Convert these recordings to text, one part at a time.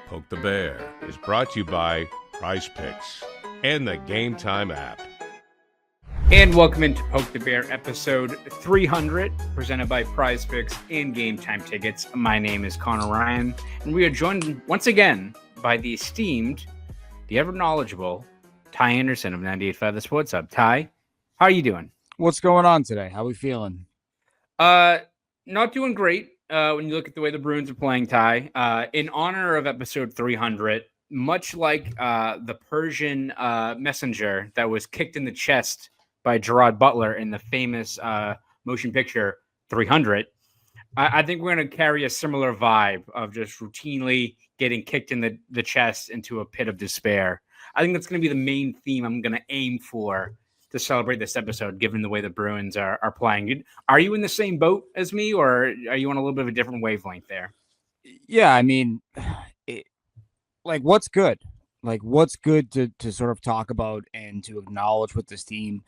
Poke the Bear is brought to you by Prize Picks and the Game Time app. And welcome into Poke the Bear episode 300, presented by Prize Picks and Game Time Tickets. My name is Conor Ryan, and we are joined once again by the esteemed, the ever knowledgeable Ty Anderson of 98.5 The Sports Hub. Ty, how are you doing? What's going on today? How are we feeling? Not doing great. When you look at the way the Bruins are playing, Ty, in honor of episode 300, much like the Persian messenger that was kicked in the chest by Gerard Butler in the famous motion picture 300, I think we're going to carry a similar vibe of just routinely getting kicked in the chest into a pit of despair. I think that's going to be the main theme I'm going to aim for to celebrate this episode, given the way the Bruins are playing. Are you in the same boat as me, or are you on a little bit of a different wavelength there? Yeah, I mean, what's good? Like, what's good to sort of talk about and to acknowledge with this team?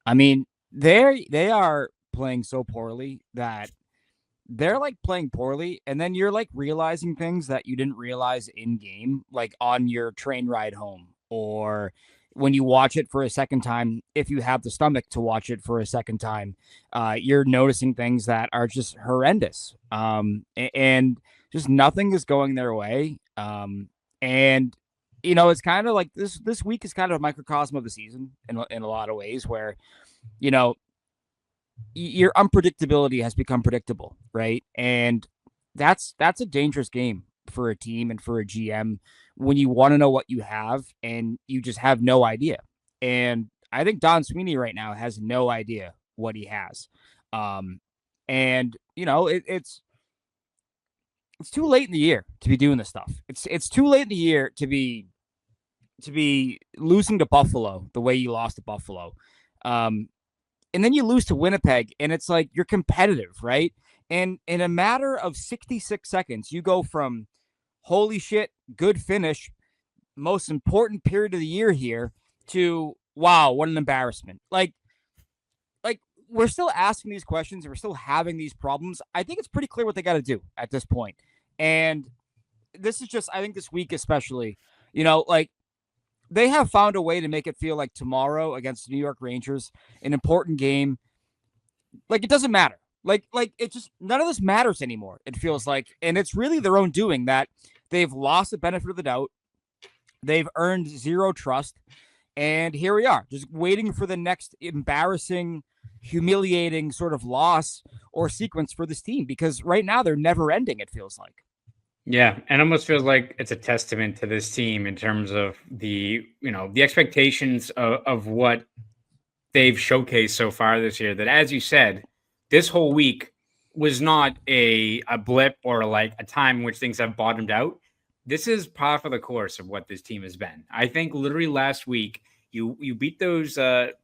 I mean, they are playing so poorly that they're like playing poorly, and then you're like realizing things that you didn't realize in game, like on your train ride home, or when you watch it for a second time, if you have the stomach to watch it for a second time, you're noticing things that are just horrendous. And just nothing is going their way. And, you know, it's kind of like this week is kind of a microcosm of the season in a lot of ways where, you know, your unpredictability has become predictable, right? And that's a dangerous game for a team and for a GM when you want to know what you have and you just have no idea. And I think Don Sweeney right now has no idea what he has. And you know, it's too late in the year to be doing this stuff. It's too late in the year to be losing to Buffalo the way you lost to Buffalo. And then you lose to Winnipeg, and it's like you're competitive, right? And in a matter of 66 seconds, you go from holy shit, good finish, most important period of the year here, to wow, what an embarrassment. Like we're still asking these questions and we're still having these problems. I think it's pretty clear what they got to do at this point. And this is just, I think this week especially, you know, like they have found a way to make it feel like tomorrow against the New York Rangers, an important game. Like it doesn't matter. Like it just, none of this matters anymore, it feels like. And it's really their own doing that they've lost the benefit of the doubt. They've earned zero trust. And here we are, just waiting for the next embarrassing, humiliating sort of loss or sequence for this team. Because right now they're never ending, it feels like. Yeah, and it almost feels like it's a testament to this team in terms of the expectations of what they've showcased so far this year, that, as you said, this whole week was not a blip or like a time in which things have bottomed out. This is par for the course of what this team has been. I think literally last week you beat those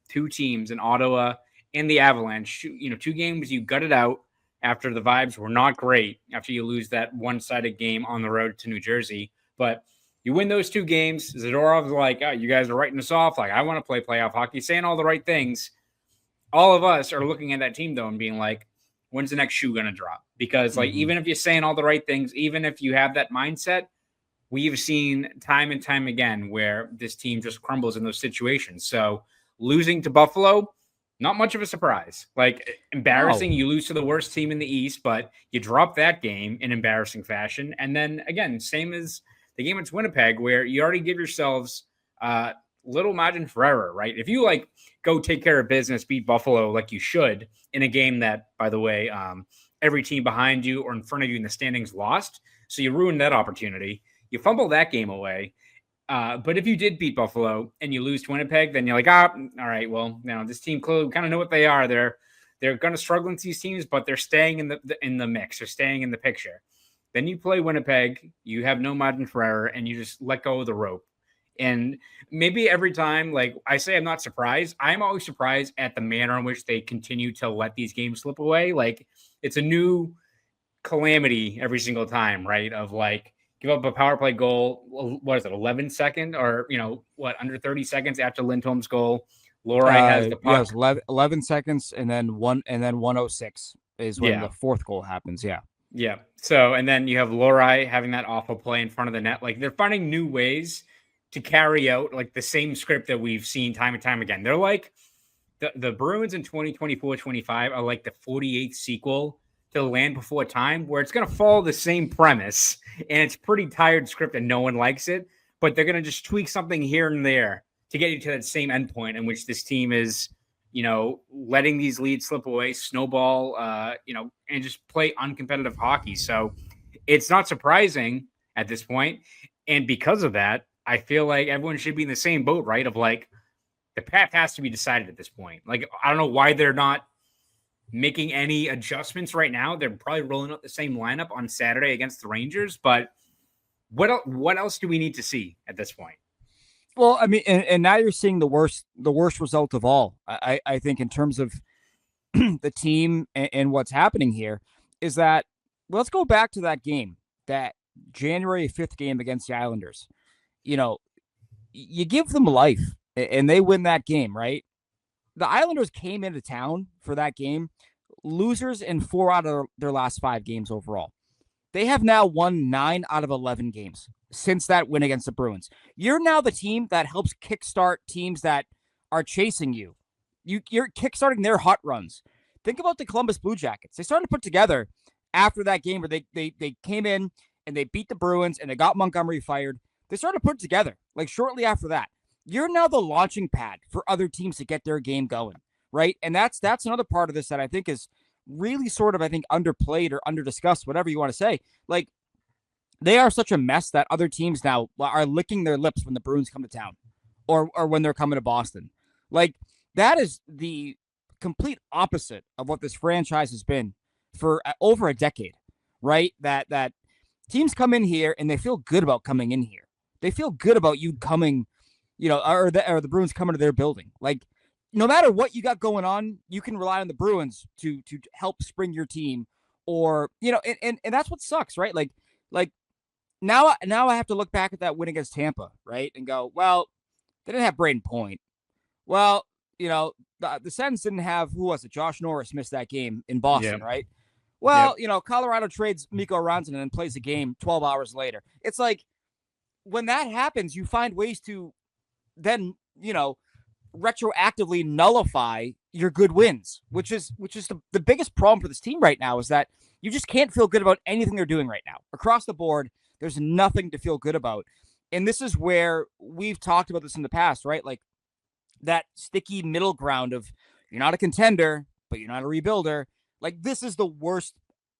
two teams in Ottawa and the Avalanche. You know, two games you gutted out after the vibes were not great, after you lose that one-sided game on the road to New Jersey. But you win those two games. Zadorov's like, oh, you guys are writing us off. Like, I want to play playoff hockey, saying all the right things. All of us are looking at that team, though, and being like, when's the next shoe going to drop? Because, like, even if you're saying all the right things, even if you have that mindset, we've seen time and time again where this team just crumbles in those situations. So losing to Buffalo, not much of a surprise. Like, embarrassing. You lose to the worst team in the East, but you drop that game in embarrassing fashion. And then, again, same as the game against Winnipeg, where you already give yourselves little margin for error, right? If you like go take care of business, beat Buffalo like you should in a game that, by the way, every team behind you or in front of you in the standings lost, so you ruined that opportunity. You fumble that game away. But if you did beat Buffalo and you lose to Winnipeg, then you're like, all right, well, you know, this team clearly kind of know what they are. They're going to struggle against these teams, but they're staying in the mix. They're staying in the picture. Then you play Winnipeg, you have no margin for error, and you just let go of the rope. And maybe every time, like I say, I'm not surprised. I'm always surprised at the manner in which they continue to let these games slip away. Like, it's a new calamity every single time, right? Of like, give up a power play goal. What is it? 11 second or, under 30 seconds after Lindholm's goal. Lohrei has the puck. Yes, 11 seconds and then 106 is when the fourth goal happens. Yeah. Yeah. So, and then you have Lorai having that awful play in front of the net. Like, they're finding new ways to carry out like the same script that we've seen time and time again. They're like the Bruins in 2024-25 are like the 48th sequel to The Land Before Time, where it's going to follow the same premise and it's pretty tired script and no one likes it, but they're going to just tweak something here and there to get you to that same endpoint in which this team is, letting these leads slip away, snowball, and just play uncompetitive hockey. So it's not surprising at this point. And because of that, I feel like everyone should be in the same boat, right? Of like, the path has to be decided at this point. Like, I don't know why they're not making any adjustments right now. They're probably rolling out the same lineup on Saturday against the Rangers, but what else do we need to see at this point? Well, I mean, and now you're seeing the worst result of all. I think in terms of the team and what's happening here is that, let's go back to that game, that January 5th game against the Islanders. You give them life and they win that game, right? The Islanders came into town for that game, losers in 4 out of their last 5 games overall. They have now won 9 out of 11 games since that win against the Bruins. You're now the team that helps kickstart teams that are chasing you. You're kickstarting their hot runs. Think about the Columbus Blue Jackets. They started to put together after that game where they came in and they beat the Bruins and they got Montgomery fired. They started to put together like shortly after that. You're now the launching pad for other teams to get their game going, right? And that's another part of this that I think is really sort of, underplayed or underdiscussed, whatever you want to say. Like, they are such a mess that other teams now are licking their lips when the Bruins come to town or when they're coming to Boston. Like, that is the complete opposite of what this franchise has been for over a decade, right? That teams come in here and they feel good about coming in here. They feel good about you coming, or the Bruins coming to their building. Like, no matter what you got going on, you can rely on the Bruins to help spring your team, or and that's what sucks, right? Like now I have to look back at that win against Tampa, right, and go, well, they didn't have Braden Point. Well, the Sens didn't have, who was it? Josh Norris missed that game in Boston, right? Well, Colorado trades Mikko Rantanen and then plays the game 12 hours later. It's like, when that happens, you find ways to then, retroactively nullify your good wins, which is the biggest problem for this team right now, is that you just can't feel good about anything they're doing right now. Across the board, there's nothing to feel good about. And this is where we've talked about this in the past, right? Like, that sticky middle ground of, you're not a contender, but you're not a rebuilder. Like, this is the worst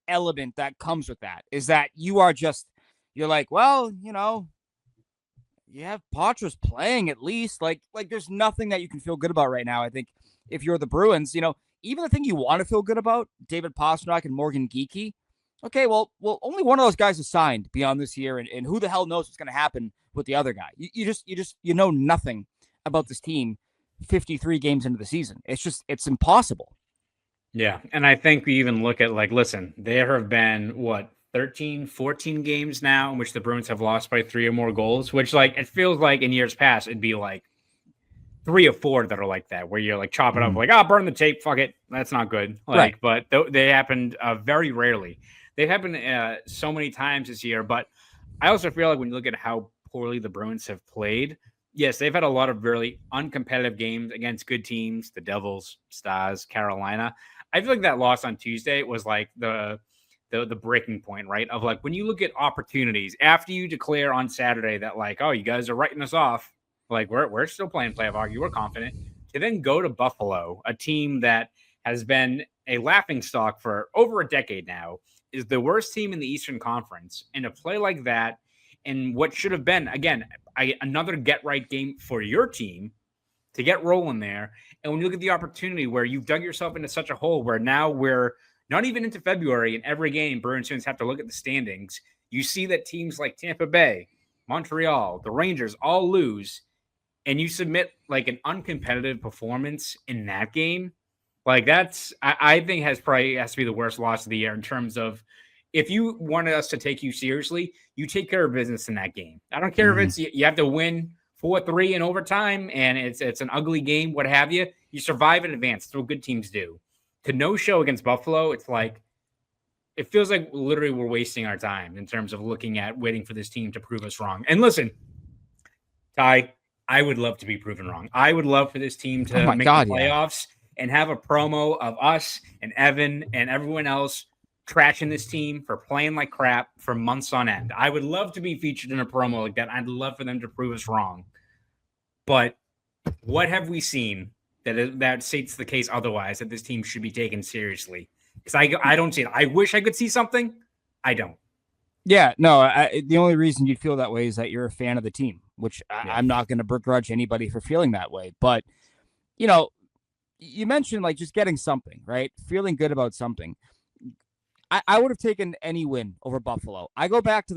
element that comes with that, is that you're like, well, you have Patras playing at least. Like there's nothing that you can feel good about right now. I think if you're the Bruins, even the thing you want to feel good about, David Pastrnak and Morgan Geekie. Okay, well, only one of those guys is signed beyond this year, and who the hell knows what's going to happen with the other guy? You know nothing about this team 53 games into the season. It's impossible. Yeah, and I think we even look at, like, listen, there have been 13, 14 games now in which the Bruins have lost by 3 or more goals, which, like, it feels like in years past it'd be like 3 or 4 that are like that, where you're like chop it up, like, burn the tape, fuck it, that's not good. Like, right. But they happened very rarely. They've happened so many times this year. But I also feel like when you look at how poorly the Bruins have played, yes, they've had a lot of really uncompetitive games against good teams, the Devils, Stars, Carolina. I feel like that loss on Tuesday was like the breaking point, right? Of like, when you look at opportunities after you declare on Saturday that, like, oh, you guys are writing us off, like, we're still playing playoff hockey, we're confident, to then go to Buffalo, a team that has been a laughingstock for over a decade now, is the worst team in the Eastern Conference, and to play like that in what should have been, again, another get-right game for your team to get rolling there. And when you look at the opportunity where you've dug yourself into such a hole where now we're not even into February, and every game Bruins fans have to look at the standings, you see that teams like Tampa Bay, Montreal, the Rangers all lose, and you submit like an uncompetitive performance in that game. Like, that's, I think has to be the worst loss of the year in terms of, if you wanted us to take you seriously, you take care of business in that game. I don't care if it's, you have to win 4-3 in overtime and it's an ugly game, what have you. You survive in advance. That's what good teams do. To no show against Buffalo, it's like, it feels like literally we're wasting our time in terms of looking at waiting for this team to prove us wrong. And listen, Ty, I would love to be proven wrong. I would love for this team to make the playoffs and have a promo of us and Evan and everyone else trashing this team for playing like crap for months on end. I would love to be featured in a promo like that. I'd love for them to prove us wrong. But what have we seen that states the case otherwise, that this team should be taken seriously? Because I don't see it. I wish I could see something. I don't. Yeah, no, the only reason you'd feel that way is that you're a fan of the team, which I'm not going to begrudge anybody for feeling that way. But, you know, you mentioned like just getting something, right? Feeling good about something. I would have taken any win over Buffalo. I go back to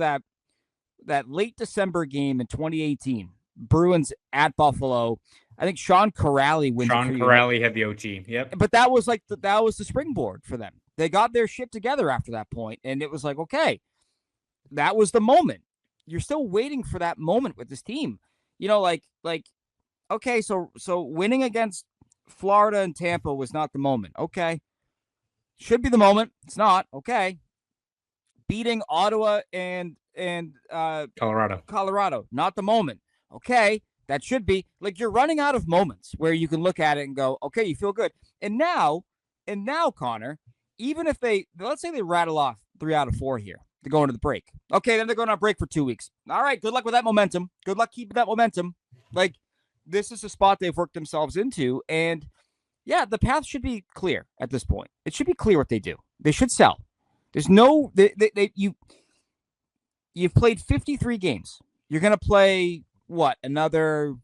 that late December game in 2018, Bruins at Buffalo. I think Sean Corrali wins. Sean Corrali had the OT. Yep. But that was the springboard for them. They got their shit together after that point, and it was like, okay, that was the moment. You're still waiting for that moment with this team. You know, like okay, so winning against Florida and Tampa was not the moment. Okay. Should be the moment. It's not. Okay. Beating Ottawa and Colorado, not the moment. Okay. That should be. Like, you're running out of moments where you can look at it and go, okay, you feel good. And now, Connor, even if let's say they rattle off 3 out of 4 here to go into the break. Okay, then they're going on break for 2 weeks. All right, good luck with that momentum. Good luck keeping that momentum. Like, this is the spot they've worked themselves into. And yeah, the path should be clear at this point. It should be clear what they do. They should sell. There's no, you've played 53 games. You're going to play what? Another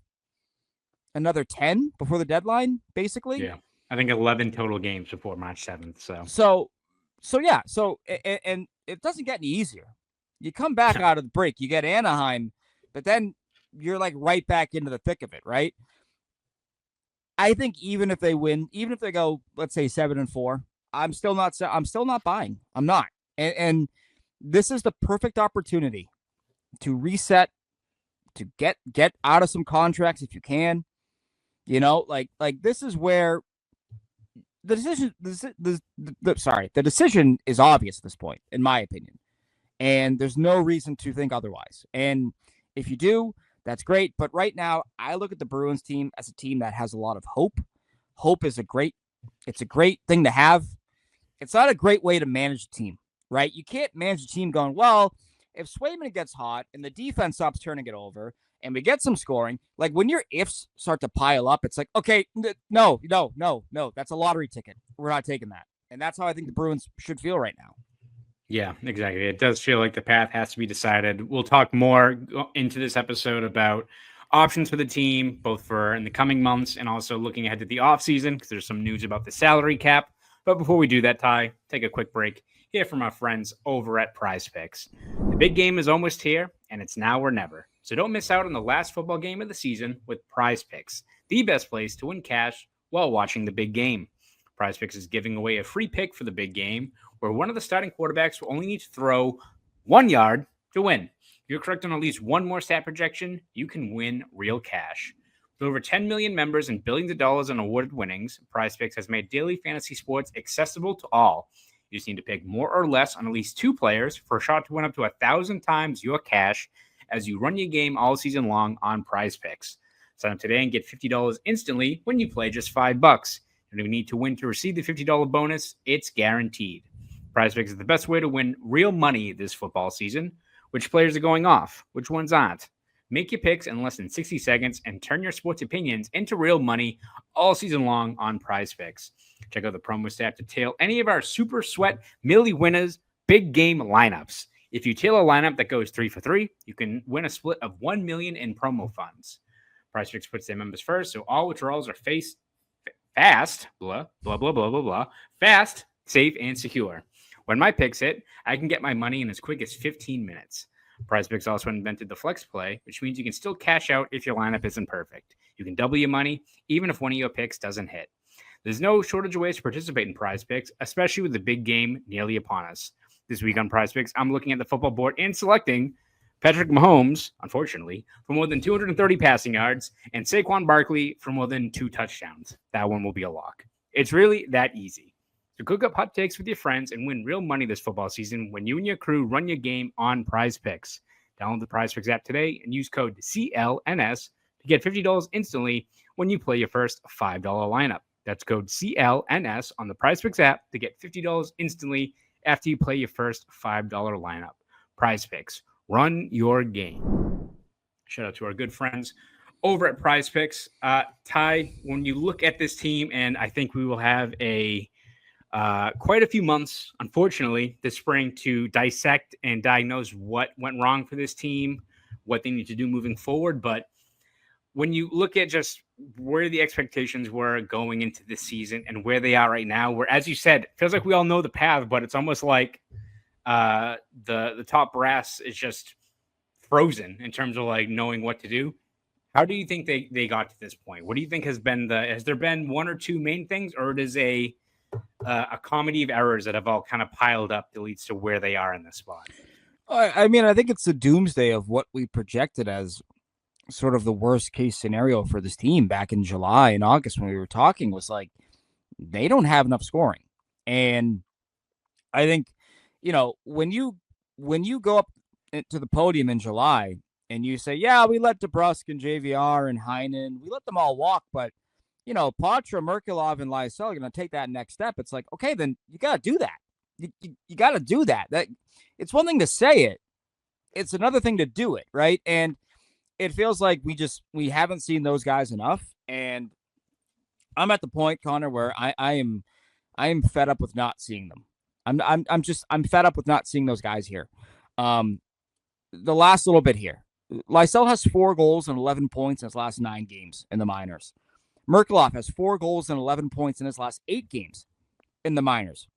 10 before the deadline, basically? Yeah. I think 11 total games before March 7th. So yeah. So, and it doesn't get any easier. You come back out of the break, you get Anaheim, but then you're like right back into the thick of it, right? I think even if they win, even if they go, let's say 7-4, I'm still not buying. I'm not. And this is the perfect opportunity to reset, to get out of some contracts if you can. You know, like this is where the decision is obvious at this point, in my opinion. And there's no reason to think otherwise. And if you do, that's great. But right now, I look at the Bruins team as a team that has a lot of hope. Hope is a great thing to have. It's not a great way to manage a team, right? You can't manage a team going, well, if Swayman gets hot and the defense stops turning it over and we get some scoring, like when your ifs start to pile up, it's like, okay, no, that's a lottery ticket. We're not taking that. And that's how I think the Bruins should feel right now. Yeah, exactly. It does feel like the path has to be decided. We'll talk more into this episode about options for the team, both for in the coming months and also looking ahead to the offseason, because there's some news about the salary cap. But before we do that, Ty, take a quick break. Hear from our friends over at Prize Picks. The big game is almost here, and it's now or never. So don't miss out on the last football game of the season with Prize Picks, the best place to win cash while watching the big game. Prize Picks is giving away a free pick for the big game, where one of the starting quarterbacks will only need to throw 1 yard to win. If you're correct on at least one more stat projection, you can win real cash. With over 10 million members and billions of dollars in awarded winnings, Prize Picks has made daily fantasy sports accessible to all. You just need to pick more or less on at least 2 players for a shot to win up to 1,000 times your cash as you run your game all season long on Prize Picks. Sign up today and get $50 instantly when you play just $5. You don't even need to win to receive the $50 bonus. It's guaranteed. Prize Picks is the best way to win real money this football season. Which players are going off? Which ones aren't? Make your picks in less than 60 seconds and turn your sports opinions into real money all season long on Prize Picks. Check out the promo stat to tail any of our Super Sweat Millie Winners big game lineups. If you tail a lineup that goes 3 for 3, you can win a split of $1 million in promo funds. Prize Picks puts their members first, so all withdrawals are fast, fast, safe, and secure. When my picks hit, I can get my money in as quick as 15 minutes. Prize Picks also invented the flex play, which means you can still cash out if your lineup isn't perfect. You can double your money, even if one of your picks doesn't hit. There's no shortage of ways to participate in Prize Picks, especially with the big game nearly upon us. This week on Prize Picks, I'm looking at the football board and selecting Patrick Mahomes, unfortunately, for more than 230 passing yards, and Saquon Barkley for more than 2 touchdowns. That one will be a lock. It's really that easy. So cook up hot takes with your friends and win real money this football season when you and your crew run your game on Prize Picks. Download the Prize Picks app today and use code CLNS to get $50 instantly when you play your first $5 lineup. That's code CLNS on the Prize Picks app to get $50 instantly after you play your first $5 lineup. Prize Picks. Run your game. Shout out to our good friends over at Prize Picks. Ty, when you look at this team, and I think we will have quite a few months, unfortunately, this spring to dissect and diagnose what went wrong for this team, what they need to do moving forward. But when you look at just where the expectations were going into this season and where they are right now, where, as you said, it feels like we all know the path, but it's almost like the top brass is just frozen in terms of like knowing what to do. How do you think they got to this point? What do you think has there been one or two main things, or it is a comedy of errors that have all kind of piled up that leads to where they are in this spot? I mean, I think it's the doomsday of what we projected as sort of the worst case scenario for this team back in July and August when we were talking, was like, they don't have enough scoring. And I think, when you go up to the podium in July and you say, yeah, we let DeBrusque and JVR and Heinen, we let them all walk, but Patra, Merkulov, and Lysell are going to take that next step. It's like, okay, then you got to do that. You got to do that. It's one thing to say it. It's another thing to do it, right? And it feels like we haven't seen those guys enough. And I'm at the point, Connor, where I am fed up with not seeing them. I'm fed up with not seeing those guys here. The last little bit here. Lysell has 4 goals and 11 points in his last 9 games in the minors. Merkulov has 4 goals and 11 points in his last 8 games in the minors.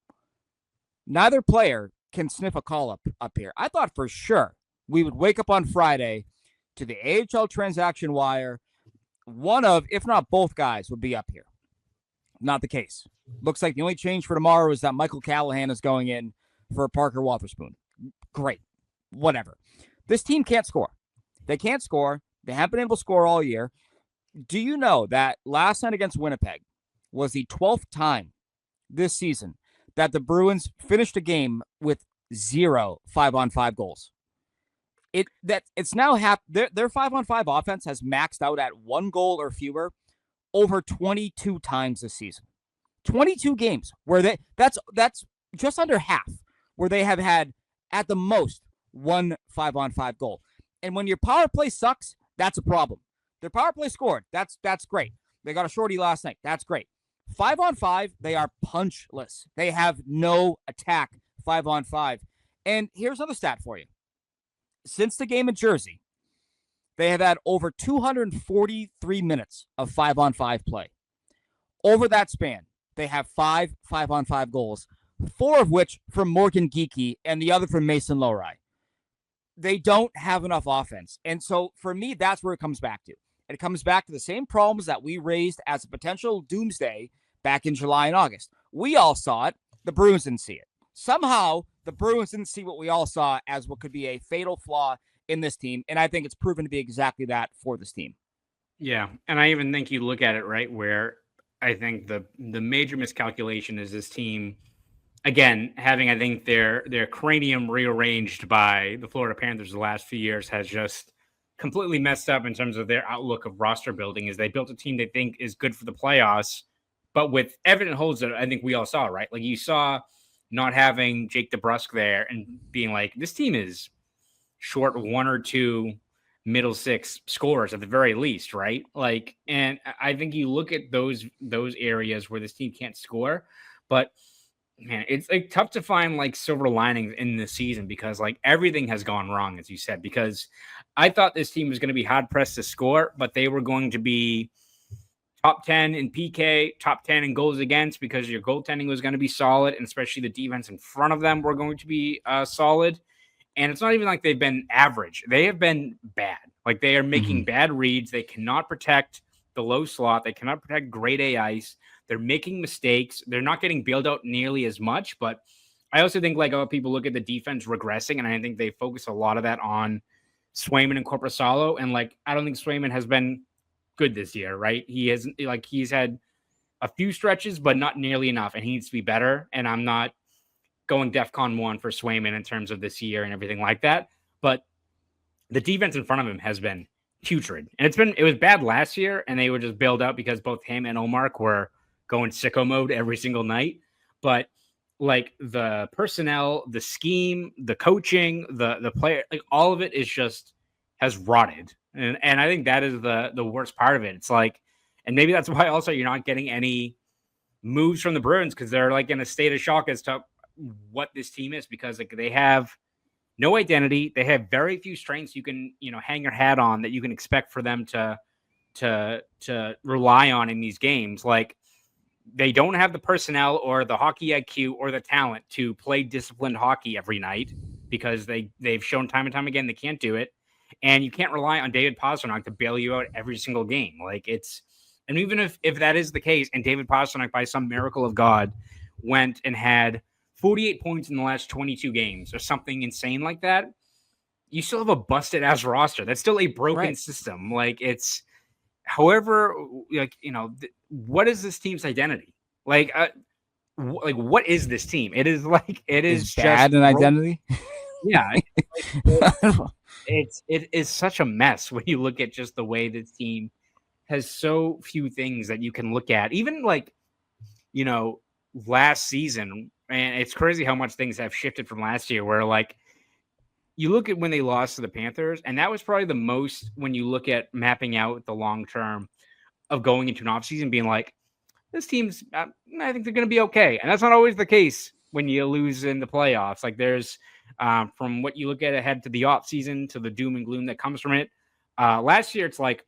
Neither player can sniff a call up here. I thought for sure we would wake up on Friday to the AHL transaction wire. One of, if not both guys, would be up here. Not the case. Looks like the only change for tomorrow is that Michael Callahan is going in for Parker Wotherspoon. Great. Whatever. This team can't score. They can't score. They haven't been able to score all year. Do you know that last night against Winnipeg was the 12th time this season that the Bruins finished a game with 0 5-on-5 goals? It's now their 5-on-5 offense has maxed out at 1 goal or fewer over 22 times this season. 22 games where that's just under half where they have had at the most 1 5-on-5 goal. And when your power play sucks, that's a problem. Their power play scored. That's great. They got a shorty last night. That's great. 5-on-5, they are punchless. They have no attack 5-on-5. And here's another stat for you. Since the game in Jersey, they have had over 243 minutes of 5-on-5 play. Over that span, they have 5 5-on-5 goals, 4 of which from Morgan Geekie and the other from Mason Lowry. They don't have enough offense. And so for me, that's where it comes back to. It comes back to the same problems that we raised as a potential doomsday back in July and August. We all saw it. The Bruins didn't see it. Somehow, the Bruins didn't see what we all saw as what could be a fatal flaw in this team. And I think it's proven to be exactly that for this team. Yeah. And I even think you look at it, right, where I think the major miscalculation is this team, again, having, I think, their cranium rearranged by the Florida Panthers the last few years has just completely messed up in terms of their outlook of roster building. Is they built a team they think is good for the playoffs, but with evident holes that I think we all saw, right? Like you saw not having Jake DeBrusque there and being like, this team is short 1 or 2 middle 6 scorers at the very least, right? Like, and I think you look at those areas where this team can't score, but man, it's like tough to find like silver linings in this season because like everything has gone wrong, as you said, because I thought this team was going to be hard pressed to score, but they were going to be top 10 in PK, top 10 in goals against because your goaltending was going to be solid, and especially the defense in front of them were going to be solid. And it's not even like they've been average. They have been bad. Like they are making bad reads. They cannot protect the low slot. They cannot protect grade A ice. They're making mistakes. They're not getting bailed out nearly as much. But I also think like people look at the defense regressing, and I think they focus a lot of that on Swayman and Korpisalo. And like, I don't think Swayman has been good this year, right? He's had a few stretches, but not nearly enough. And he needs to be better. And I'm not going DEFCON 1 for Swayman in terms of this year and everything like that. But the defense in front of him has been putrid. And it was bad last year, and they were just bailed out because both him and Omar were going sicko mode every single night. But like the personnel, the scheme, the coaching, the player, like all of it is just has rotted. And I think that is the worst part of it. It's like, and maybe that's why also you're not getting any moves from the Bruins, because they're like in a state of shock as to what this team is, because like they have no identity. They have very few strengths you can, hang your hat on that you can expect for them to rely on in these games. Like, they don't have the personnel or the hockey IQ or the talent to play disciplined hockey every night, because they've shown time and time again they can't do it. And you can't rely on David Pastrnak to bail you out every single game. Like, and even if that is the case, and David Pastrnak, by some miracle of God, went and had 48 points in the last 22 games or something insane like that, you still have a busted ass roster. That's still a broken system. Like, it's, however, like, what is this team's identity? Like, what is this team? It is just bad an identity. Yeah. It is such a mess when you look at just the way this team has so few things that you can look at. Even like, last season, and it's crazy how much things have shifted from last year, where like you look at when they lost to the Panthers, and that was probably the most, when you look at mapping out the long term of going into an offseason, being like, this team's, I think they're going to be okay. And that's not always the case when you lose in the playoffs. Like, there's, from what you look at ahead to the offseason to the doom and gloom that comes from it. Last year, it's like,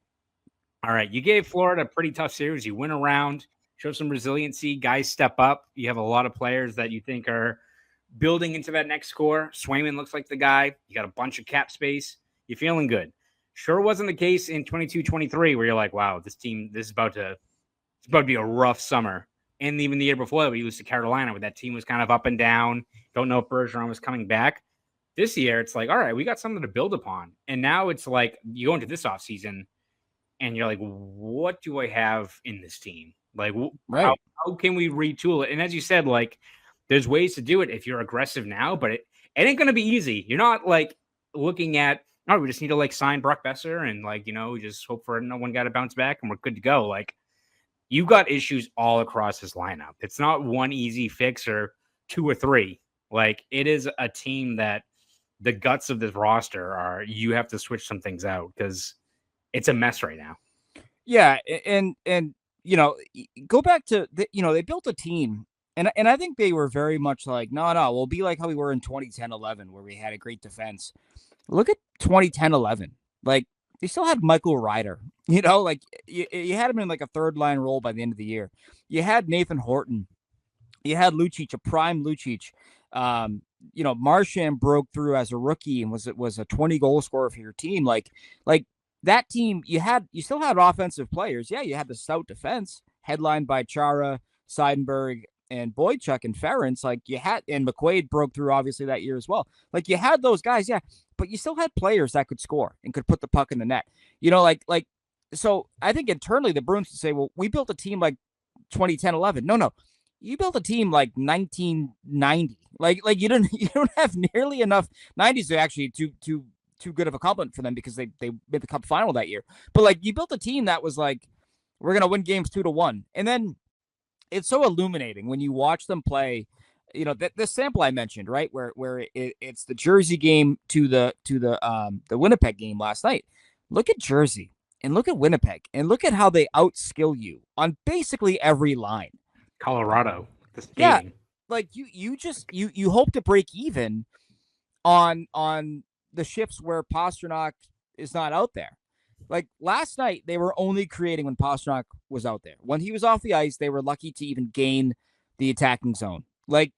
all right, you gave Florida a pretty tough series. You went around, show some resiliency, guys step up. You have a lot of players that you think are building into that next core. Swayman looks like the guy. You got a bunch of cap space. You're feeling good. Sure wasn't the case in 22-23, where you're like, wow, this is about to be a rough summer. And even the year before that, we lose to Carolina, where that team was kind of up and down. Don't know if Bergeron was coming back. This year, it's like, all right, we got something to build upon. And now it's like, you go into this offseason, and you're like, what do I have in this team? Like, how can we retool it? And as you said, like, there's ways to do it if you're aggressive now, but it ain't going to be easy. You're not like looking at, oh, we just need to like sign Brock Besser and like, just hope for no one got to bounce back and we're good to go. Like, you got issues all across this lineup. It's not one easy fix or two or three. Like, it is a team that the guts of this roster are, you have to switch some things out because it's a mess right now. Yeah. And go back to, they built a team, and I think they were very much like, no, we'll be like how we were in 2010-11, where we had a great defense. Look at 2010-11. Like, they still had Michael Ryder, like you had him in like a third line role by the end of the year. You had Nathan Horton. You had Lucic, a prime Lucic. Marchand broke through as a rookie and was a 20 goal scorer for your team. Like that team, you still had offensive players. Yeah, you had the stout defense headlined by Chara, Seidenberg, and Boychuk and Ferentz. Like, and McQuaid broke through obviously that year as well. Like, you had those guys, yeah, but you still had players that could score and could put the puck in the net. So I think internally the Bruins would say, well, we built a team like 2010-11. No. You built a team like 1990. Like you don't have nearly enough. 90s are actually too good of a compliment for them because they made the cup final that year. But like, you built a team that was like, we're gonna win games 2-1, and then it's so illuminating when you watch them play. The sample I mentioned, right, where it's the Jersey game to the Winnipeg game last night. Look at Jersey and look at Winnipeg and look at how they outskill you on basically every line. Colorado, yeah, like you hope to break even on the shifts where Pastrnak is not out there. Like, last night, they were only creating when Pastrnak was out there. When he was off the ice, they were lucky to even gain the attacking zone. Like,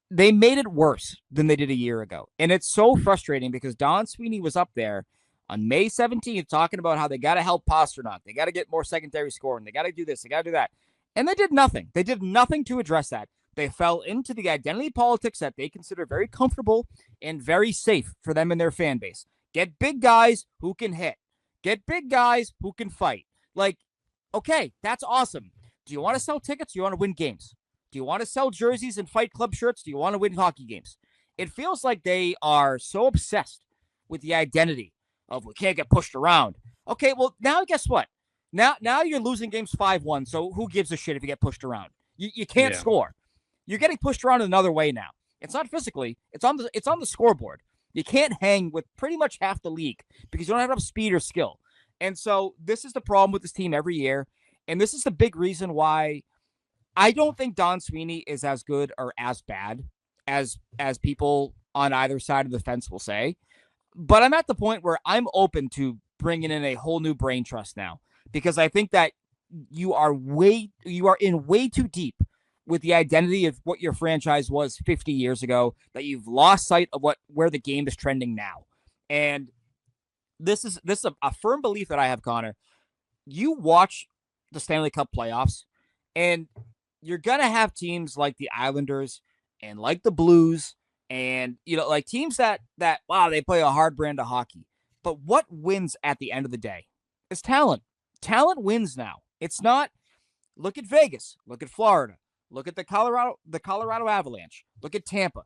they made it worse than they did a year ago. And it's so frustrating because Don Sweeney was up there on May 17th talking about how they got to help Pastrnak. They got to get more secondary scoring. They got to do this. They got to do that. And they did nothing. They did nothing to address that. They fell into the identity politics that they consider very comfortable and very safe for them and their fan base. Get big guys who can hit. Get big guys who can fight. Like, okay, that's awesome. Do you want to sell tickets? Do you want to win games? Do you want to sell jerseys and Fight Club shirts? Do you want to win hockey games? It feels like they are so obsessed with the identity of we can't get pushed around. Okay, well, now guess what? Now you're losing games 5-1, so who gives a shit if you get pushed around? You can't score. You're getting pushed around another way now. It's not physically. It's on the scoreboard. You can't hang with pretty much half the league because you don't have enough speed or skill. And so this is the problem with this team every year. And this is the big reason why I don't think Don Sweeney is as good or as bad as people on either side of the fence will say. But I'm at the point where I'm open to bringing in a whole new brain trust now, because I think that you are in way too deep with the identity of what your franchise was 50 years ago, that you've lost sight of where the game is trending now. And this is a firm belief that I have, Connor. You watch the Stanley Cup playoffs, and you're going to have teams like the Islanders and like the Blues and, like teams that, wow, they play a hard brand of hockey. But what wins at the end of the day is talent. Talent wins now. It's not, look at Vegas, look at Florida, look at the Colorado Avalanche, look at Tampa.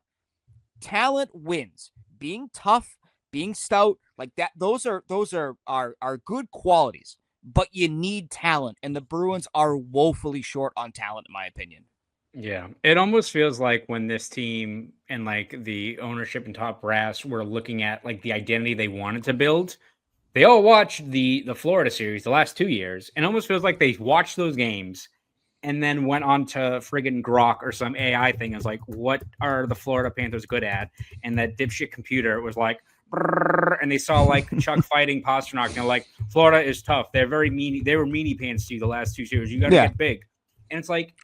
Talent wins. Being tough, being stout, like that, those are good qualities. But you need talent, and the Bruins are woefully short on talent, in my opinion. Yeah, it almost feels like when this team and like the ownership and top brass were looking at like the identity they wanted to build, they all watched the Florida series the last 2 years, and it almost feels like they watched those games and then went on to friggin' Grok or some AI thing. It's like, what are the Florida Panthers good at? And that dipshit computer was like, and they saw like Chuck fighting Pasternak, and they're like, Florida is tough. They're very mean. They were meanie pants to you the last 2 series. You got to get big. And it's like,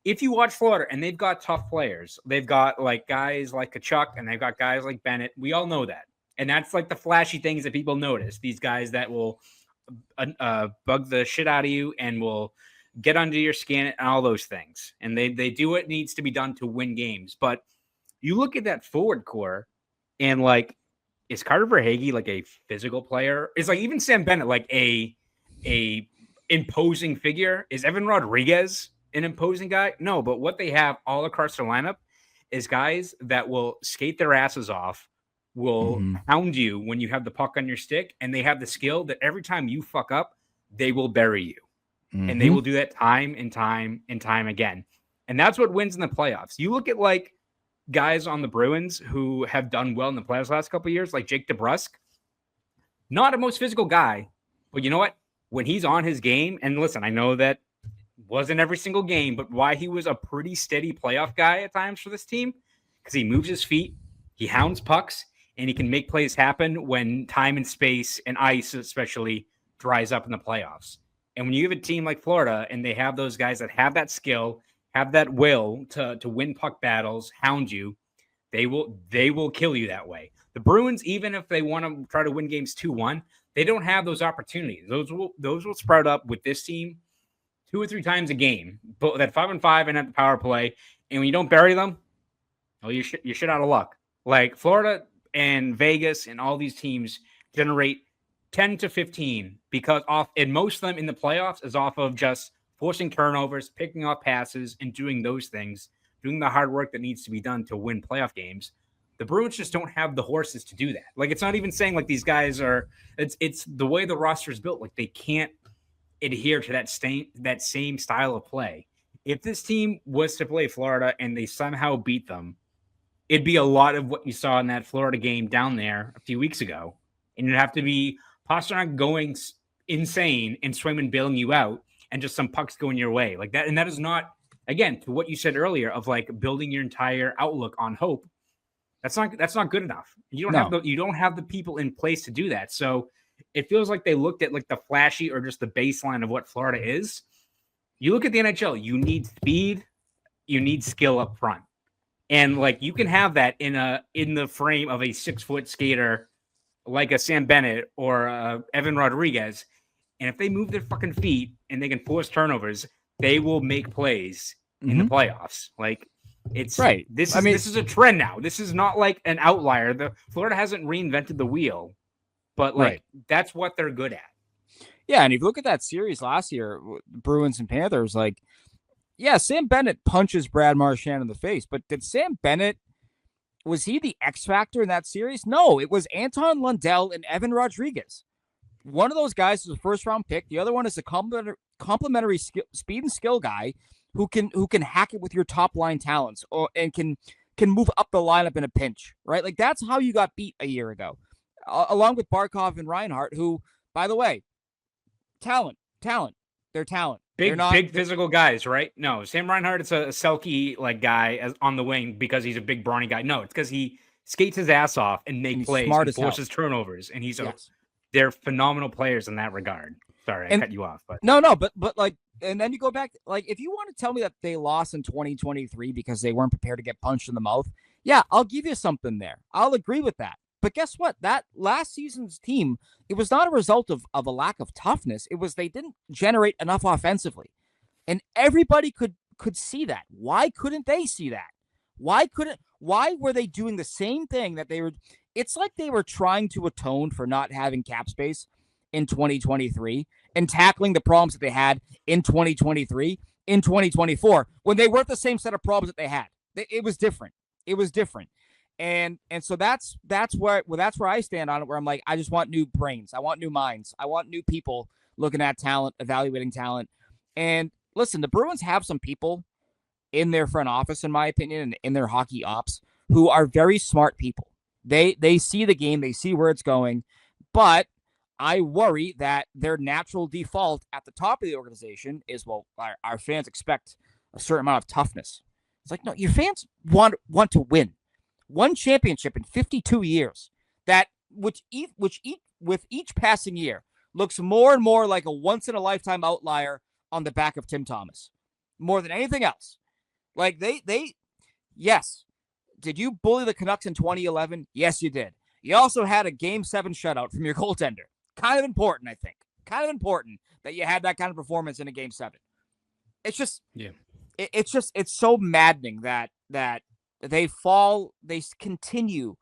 if you watch Florida, and they've got tough players, they've got like guys like Kachuk, and they've got guys like Bennett. We all know that. And that's like the flashy things that people notice. These guys that will bug the shit out of you and will get under your skin and all those things. And they do what needs to be done to win games. But you look at that forward core, and like, is Carter Verhaeghe like a physical player? Is like even Sam Bennett like a imposing figure? Is Evan Rodriguez an imposing guy? No, but what they have all across their lineup is guys that will skate their asses off, will hound you when you have the puck on your stick, and they have the skill that every time you fuck up, they will bury you. And they will do that time and time and time again. And that's what wins in the playoffs. You look at like guys on the Bruins who have done well in the playoffs the last couple of years, like Jake DeBrusk, not a most physical guy, but you know what? When he's on his game, and listen, I know that wasn't every single game, but why he was a pretty steady playoff guy at times for this team, because he moves his feet, he hounds pucks, and he can make plays happen when time and space and ice especially dries up in the playoffs. And when you have a team like Florida and they have those guys that have that skill, have that will to win puck battles, hound you, they will kill you that way. The Bruins, even if they want to try to win games 2-1, they don't have those opportunities. Those will sprout up with this team 2 or 3 times a game. But that 5-on-5 and at the power play, and when you don't bury them, well, you're shit out of luck. Like Florida and Vegas and all these teams generate 10 to 15 because and most of them in the playoffs is off of just forcing turnovers, picking off passes, and doing those things, doing the hard work that needs to be done to win playoff games. The Bruins just don't have the horses to do that. Like, it's not even saying like these guys are, it's the way the roster is built. Like, they can't adhere to that same style of play. If this team was to play Florida and they somehow beat them, it'd be a lot of what you saw in that Florida game down there a few weeks ago. And you'd have to be Pasternak going insane and Swayman bailing you out and just some pucks going your way like that. And that is not, again, to what you said earlier of like building your entire outlook on hope. That's not good enough. You don't have the people in place to do that. So it feels like they looked at like the flashy or just the baseline of what Florida is. You look at the NHL, you need speed, you need skill up front. And like you can have that in the frame of a 6-foot skater like a Sam Bennett or Evan Rodriguez. And if they move their fucking feet and they can force turnovers, they will make plays in the playoffs. Like it's right. This is a trend now. This is not like an outlier. The Florida hasn't reinvented the wheel, but like that's what they're good at. Yeah, and if you look at that series last year, Bruins and Panthers, like, yeah, Sam Bennett punches Brad Marchand in the face, but did Sam Bennett, was he the X factor in that series? No, it was Anton Lundell and Evan Rodriguez. One of those guys is a first-round pick. The other one is a complementary speed and skill guy who can hack it with your top-line talents and can move up the lineup in a pinch, right? Like, that's how you got beat a year ago, along with Barkov and Reinhart, who, by the way, talent. They're talent. Big physical guys, right? No, Sam Reinhart is a Selke like guy on the wing because he's a big brawny guy. No, it's because he skates his ass off and makes plays and forces turnovers, and they're phenomenal players in that regard. Sorry, I cut you off, but no, but like, and then you go back, like, if you want to tell me that they lost in 2023 because they weren't prepared to get punched in the mouth, yeah, I'll give you something there. I'll agree with that. But guess what? That last season's team, it was not a result of a lack of toughness. It was they didn't generate enough offensively. And everybody could see that. Why couldn't they see that? Why were they doing the same thing that they were? It's like they were trying to atone for not having cap space in 2023 and tackling the problems that they had in 2023, in 2024, when they weren't the same set of problems that they had. It was different. It was different. And so that's where I stand on it, where I'm like, I just want new brains. I want new minds. I want new people looking at talent, evaluating talent. And listen, the Bruins have some people in their front office, in my opinion, and in their hockey ops, who are very smart people. They see the game, they see where it's going, but I worry that their natural default at the top of the organization is, well, our fans expect a certain amount of toughness. It's like, no, your fans want to win. One championship in 52 years, that with each passing year looks more and more like a once-in-a-lifetime outlier on the back of Tim Thomas, more than anything else. Like, yes. Did you bully the Canucks in 2011? Yes, you did. You also had a Game 7 shutout from your goaltender. Kind of important, I think. Kind of important that you had that kind of performance in a Game 7. It's just, it's so maddening that they continue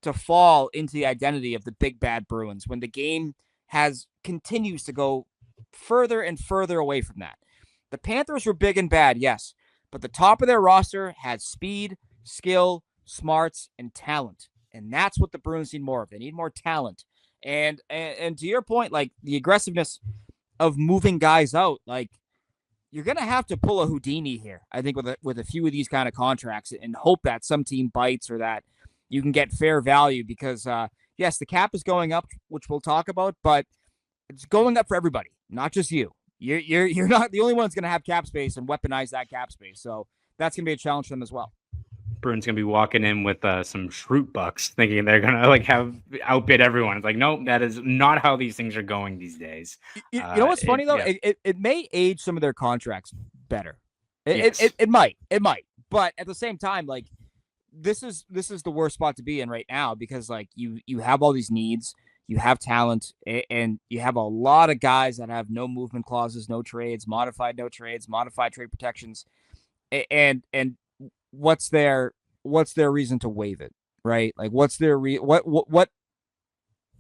to fall into the identity of the big bad Bruins when the game continues to go further and further away from that. The Panthers were big and bad, yes, but the top of their roster had speed, skill, smarts, and talent. And that's what the Bruins need more of. They need more talent. And to your point, like, the aggressiveness of moving guys out, like, you're going to have to pull a Houdini here, I think, with a few of these kind of contracts, and hope that some team bites or that you can get fair value because, yes, the cap is going up, which we'll talk about, but it's going up for everybody, not just you. You're not the only one that's going to have cap space and weaponize that cap space. So that's going to be a challenge for them as well. Bruins going to be walking in with some Shroot bucks thinking they're going to have outbid everyone. It's like, nope, that is not how these things are going these days. You know what's funny though? Yeah. It may age some of their contracts better. Yes. It might. But at the same time, like, this is the worst spot to be in right now because, like, you have all these needs, you have talent, and you have a lot of guys that have no movement clauses, no trades, modified trade protections, and what's their reason to waive it, right? Like, what's their what?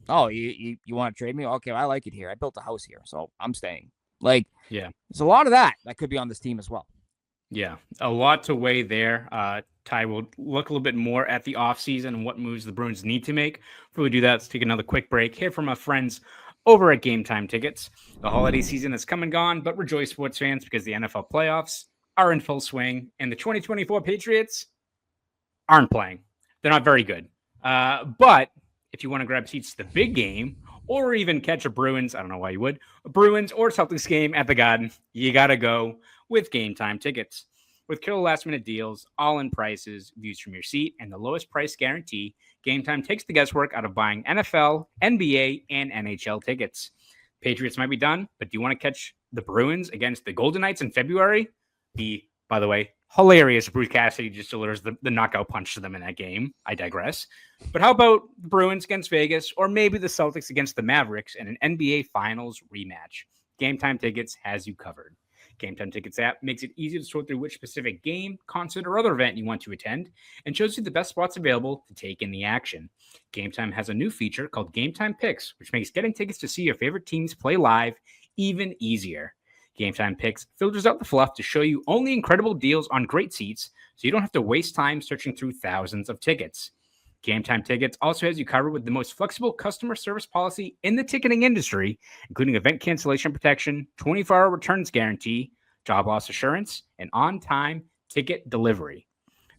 Oh, you want to trade me? Okay, well, I like it here. I built a house here, so I'm staying. Like, yeah, there's a lot of that could be on this team as well. Yeah, a lot to weigh there. Ty will look a little bit more at the offseason and what moves the Bruins need to make. Before we do that, let's take another quick break. Hear from our friends over at Game Time Tickets. The holiday season has come and gone, but rejoice, sports fans, because the NFL playoffs are in full swing, and the 2024 Patriots aren't playing. They're not very good. But if you want to grab seats to the big game, or even catch a Bruins, I don't know why you would, a Bruins or Celtics game at the Garden, you got to go with Game Time Tickets. With killer last-minute deals, all-in prices, views from your seat, and the lowest price guarantee, Game Time takes the guesswork out of buying NFL, NBA, and NHL tickets. Patriots might be done, but do you want to catch the Bruins against the Golden Knights in February? By the way, hilarious Bruce Cassidy just delivers the knockout punch to them in that game. I digress. But how about the Bruins against Vegas, or maybe the Celtics against the Mavericks in an NBA Finals rematch? Game Time Tickets has you covered. Game Time Tickets app makes it easy to sort through which specific game, concert, or other event you want to attend and shows you the best spots available to take in the action. Game Time has a new feature called Game Time Picks, which makes getting tickets to see your favorite teams play live even easier. Game Time Picks filters out the fluff to show you only incredible deals on great seats, so you don't have to waste time searching through thousands of tickets. Game Time Tickets also has you covered with the most flexible customer service policy in the ticketing industry, including event cancellation protection, 24-hour returns guarantee, job loss assurance, and on-time ticket delivery.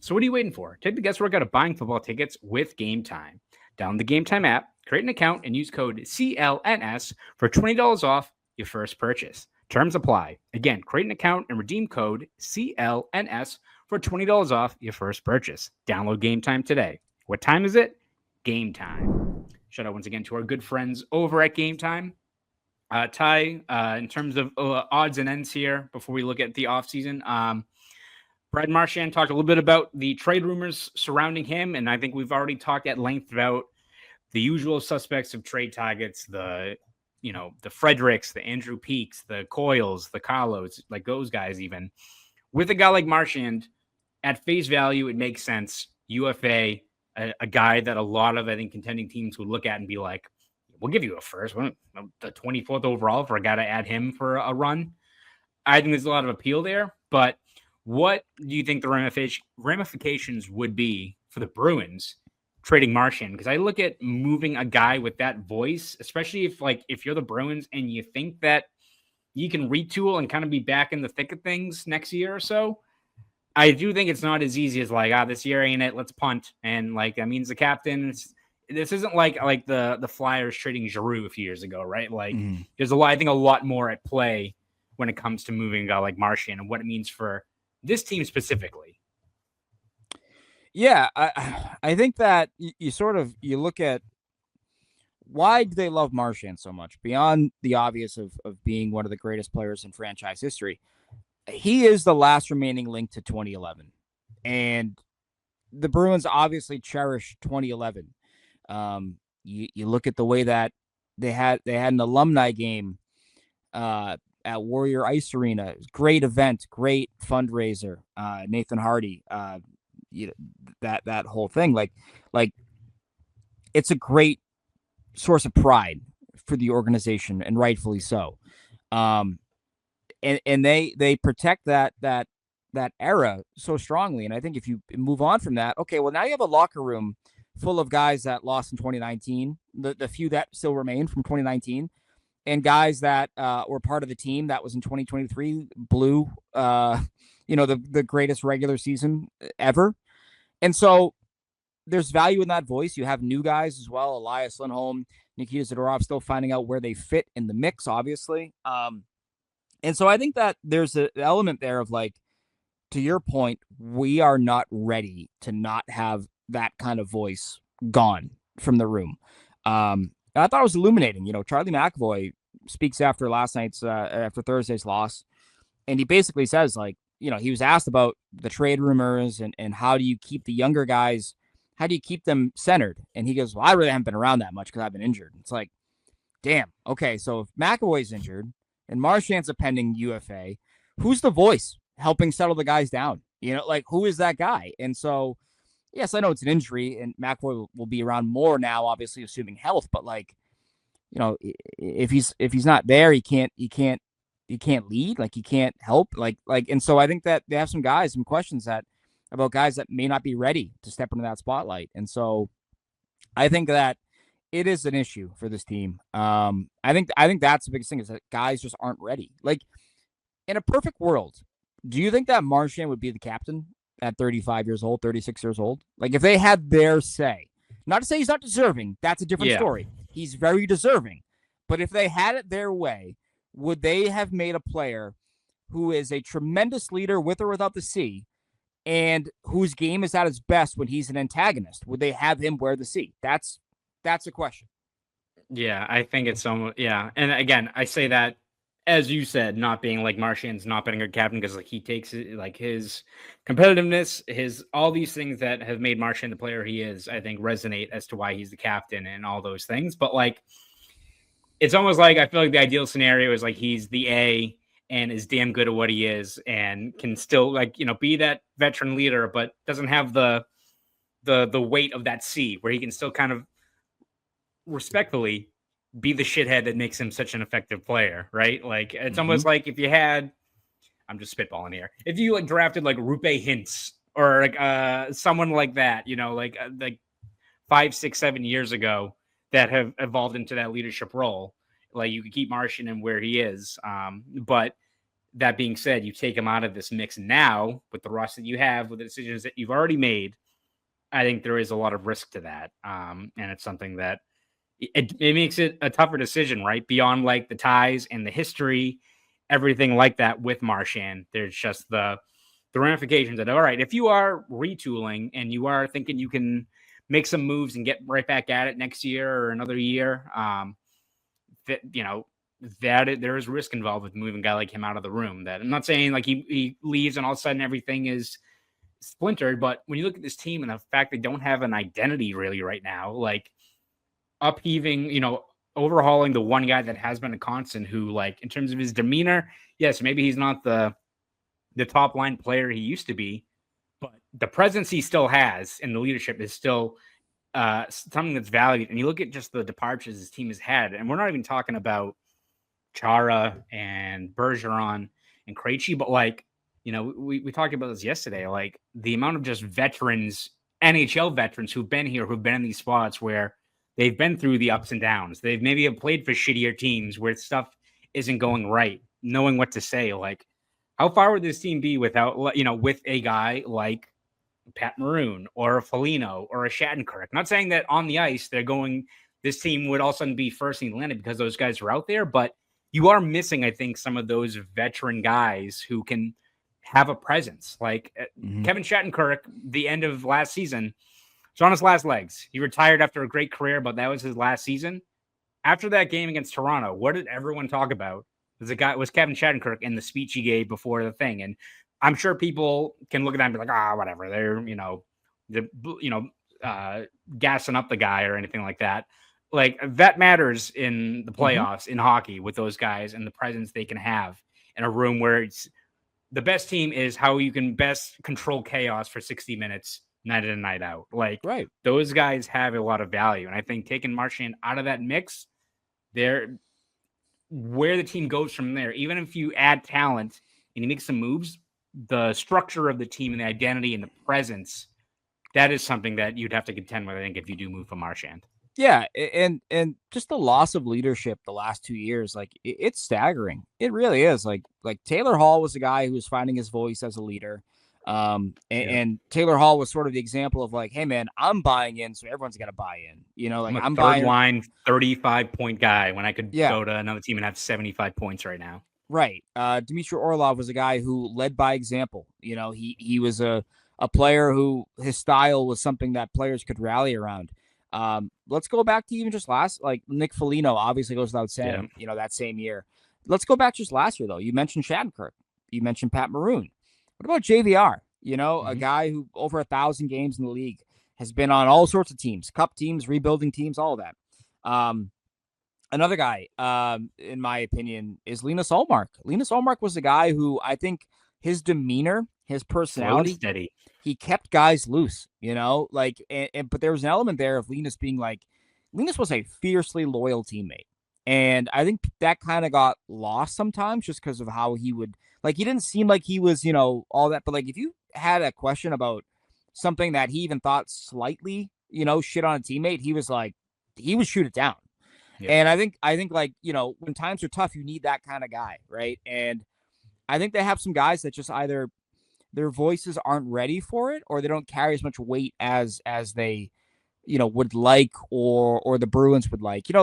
So what are you waiting for? Take the guesswork out of buying football tickets with Game Time. Download the Game Time app, create an account, and use code CLNS for $20 off your first purchase. Terms apply. Again, create an account and redeem code CLNS for $20 off your first purchase. Download Game Time today. What time is it? Game time. Shout out once again to our good friends over at Game Time. Ty, in terms of odds and ends here, before we look at the offseason, Brad Marchand talked a little bit about the trade rumors surrounding him, and I think we've already talked at length about the usual suspects of trade targets, the Fredericks, the Andrew Peaks, the Coyles, the Carlos, like those guys even. With a guy like Marchand, at face value, it makes sense. UFA, a guy that a lot of, I think, contending teams would look at and be like, we'll give you a first, the 24th overall for a guy to add him for a run. I think there's a lot of appeal there, but what do you think the ramifications would be for the Bruins trading Marchand? Because I look at moving a guy with that voice, especially if you're the Bruins and you think that you can retool and kind of be back in the thick of things next year or so. I do think it's not as easy as this year ain't it, let's punt. And that means the captain, this isn't like the Flyers trading Giroux a few years ago, right? There's I think a lot more at play when it comes to moving a guy like Marchand and what it means for this team specifically. Yeah, I think that you look at why do they love Marchand so much beyond the obvious of being one of the greatest players in franchise history. He is the last remaining link to 2011, and the Bruins obviously cherish 2011. You look at the way that they had an alumni game at Warrior Ice Arena. Great event, great fundraiser. Nathan Hardy, that whole thing, like it's a great source of pride for the organization, and rightfully so. And they protect that era so strongly. And I think if you move on from that, okay, well, now you have a locker room full of guys that lost in 2019, the few that still remain from 2019, and guys that were part of the team that was in 2023 blew, the greatest regular season ever. And so there's value in that voice. You have new guys as well. Elias Lindholm, Nikita Zadorov still finding out where they fit in the mix, obviously. And so I think that there's an element there of to your point, we are not ready to not have that kind of voice gone from the room. I thought it was illuminating. Charlie McAvoy speaks after after Thursday's loss, and he basically says he was asked about the trade rumors and how do you keep the younger guys, how do you keep them centered? And he goes, well, I really haven't been around that much because I've been injured. It's damn. Okay, so if McAvoy's injured and Marchand's a pending UFA, who's the voice helping settle the guys down? Who is that guy? And so, yes, I know it's an injury, and McAvoy will be around more now, obviously assuming health. But if he's not there, he can't lead. He can't help. And so I think that they have some questions about guys that may not be ready to step into that spotlight. And so I think that it is an issue for this team. I think that's the biggest thing, is that guys just aren't ready. In a perfect world, do you think that Marchand would be the captain at 35 years old, 36 years old? If they had their say, not to say he's not deserving, that's a different story. He's very deserving. But if they had it their way, would they have made a player who is a tremendous leader with or without the C, and whose game is at its best when he's an antagonist? Would they have him wear the C? That's a question. Yeah, I think it's so. Yeah, and again, I say that as you said, not being Marchand's not being a captain because he takes it, his competitiveness, his all these things that have made Marchand the player he is, I think resonate as to why he's the captain and all those things. But it's almost I feel the ideal scenario is he's the A and is damn good at what he is and can still be that veteran leader, but doesn't have the weight of that C, where he can still kind of respectfully be the shithead that makes him such an effective player, right? Like it's almost like if you had, I'm just spitballing here, if you drafted Rupe Hintz or someone like that, like 5, 6, 7 years ago that have evolved into that leadership role. Like you could keep Marchand in where he is. But that being said, you take him out of this mix now with the roster that you have, with the decisions that you've already made. I think there is a lot of risk to that. And it's something that it makes it a tougher decision, right? Beyond the ties and the history, everything like that with Marchand. There's just the ramifications that, all right, if you are retooling and you are thinking you can make some moves and get right back at it next year or another year, there is risk involved with moving a guy like him out of the room. That I'm not saying he leaves and all of a sudden everything is splintered, but when you look at this team and the fact they don't have an identity really right now, upheaving, overhauling the one guy that has been a constant who, in terms of his demeanor, yes, maybe he's not the top line player he used to be, but the presence he still has and the leadership is still something that's valued. And you look at just the departures his team has had, and we're not even talking about Chara and Bergeron and Krejci, but we talked about this yesterday, the amount of just veterans, NHL veterans who've been here, who've been in these spots where they've been through the ups and downs. They've maybe have played for shittier teams where stuff isn't going right, knowing what to say. How far would this team be without, with a guy like Pat Maroon or a Foligno or a Shattenkirk? Not saying that on the ice this team would all of a sudden be first in the Atlantic because those guys are out there, but you are missing, I think, some of those veteran guys who can have a presence. Kevin Shattenkirk, the end of last season, was on his last legs. He retired after a great career, but that was his last season. After that game against Toronto, what did everyone talk about? Was Kevin Shattenkirk in the speech he gave before the thing. And I'm sure people can look at that and be like, whatever. They're, gassing up the guy or anything like that. That matters in the playoffs in hockey with those guys and the presence they can have in a room where it's the best team is how you can best control chaos for 60 minutes, night in and night out. Right. Those guys have a lot of value. And I think taking Marchand out of that mix, where the team goes from there, even if you add talent and you make some moves, the structure of the team and the identity and the presence, that is something that you'd have to contend with, I think, if you do move from Marchand. Yeah, and just the loss of leadership the last 2 years, it's staggering. It really is. Like Taylor Hall was a guy who was finding his voice as a leader. And Taylor Hall was sort of the example of hey man, I'm buying in, so everyone's got to buy in. I'm third line 35-point guy when I could go to another team and have 75 points right now. Right. Dmitry Orlov was a guy who led by example. He was a player who his style was something that players could rally around. Let's go back to even just last, Nick Foligno obviously goes without saying, that same year. Let's go back just last year, though. You mentioned Shattenkirk. You mentioned Pat Maroon. What about JVR? A guy who over 1,000 games in the league, has been on all sorts of teams, cup teams, rebuilding teams, all of that. Another guy, in my opinion, is Linus Ullmark. Linus Ullmark was a guy who I think his demeanor, his personality, steady. He kept guys loose, but there was an element there of Linus being Linus was a fiercely loyal teammate. And I think that kind of got lost sometimes just because of how he would, he didn't seem like he was, all that. But if you had a question about something that he even thought slightly, shit on a teammate, he would shoot it down. Yeah. And I think when times are tough, you need that kind of guy. Right. And I think they have some guys that just either their voices aren't ready for it or they don't carry as much weight as they, would like, or the Bruins would like. You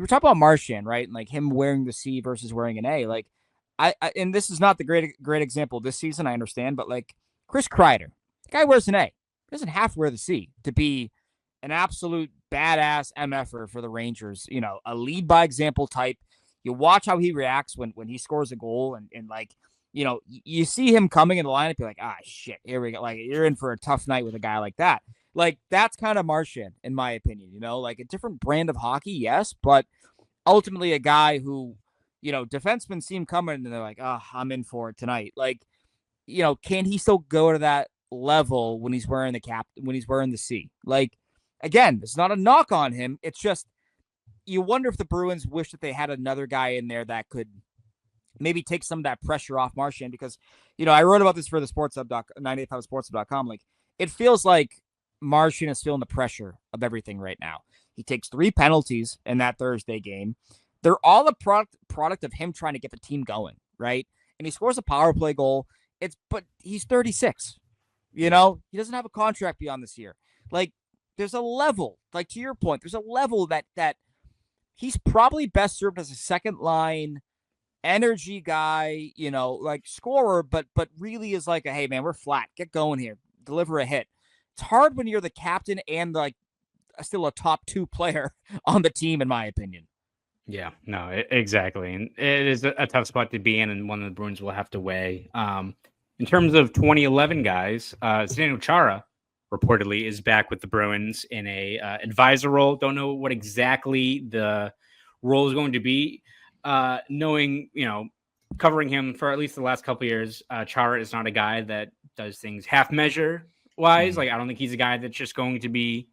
were talking about Marchand, right? And him wearing the C versus wearing an A. I and this is not the great example this season, I understand, but Chris Kreider, the guy wears an A. He doesn't have to wear the C to be an absolute badass MFer for the Rangers. A lead by example type. You watch how he reacts when he scores a goal and you see him coming in the lineup, you're shit, here we go. You're in for a tough night with a guy like that. That's kind of Marchand, in my opinion, a different brand of hockey, yes, but ultimately a guy who, defensemen see him coming and they're like, oh, I'm in for it tonight. Like, can he still go to that level when he's wearing the cap, when he's wearing the C? Like, again, it's not a knock on him. It's just, you wonder if the Bruins wish that they had another guy in there that could maybe take some of that pressure off Marchand, because, I wrote about this for the 98.5sportshub.com. Like, it feels like Marchand is feeling the pressure of everything right now. He takes 3 penalties in that Thursday game. They're all a product of him trying to get the team going, right? And he scores a power play goal. But he's 36. He doesn't have a contract beyond this year. Like, there's a level, like to your point, there's a level that he's probably best served as a second line energy guy, like scorer, but really is like, hey man, we're flat. Get going here. Deliver a hit. It's hard when you're the captain and like still a top 2 player on the team, in my opinion. Yeah, no, exactly. And it is a tough spot to be in, and one of the Bruins will have to weigh. In terms of 2011 guys, Zdeno Chara reportedly is back with the Bruins in a advisor role. Don't know what exactly the role is going to be. Knowing, covering him for at least the last couple of years, Chara is not a guy that does things half measure wise. Like, I don't think he's a guy that's just going to be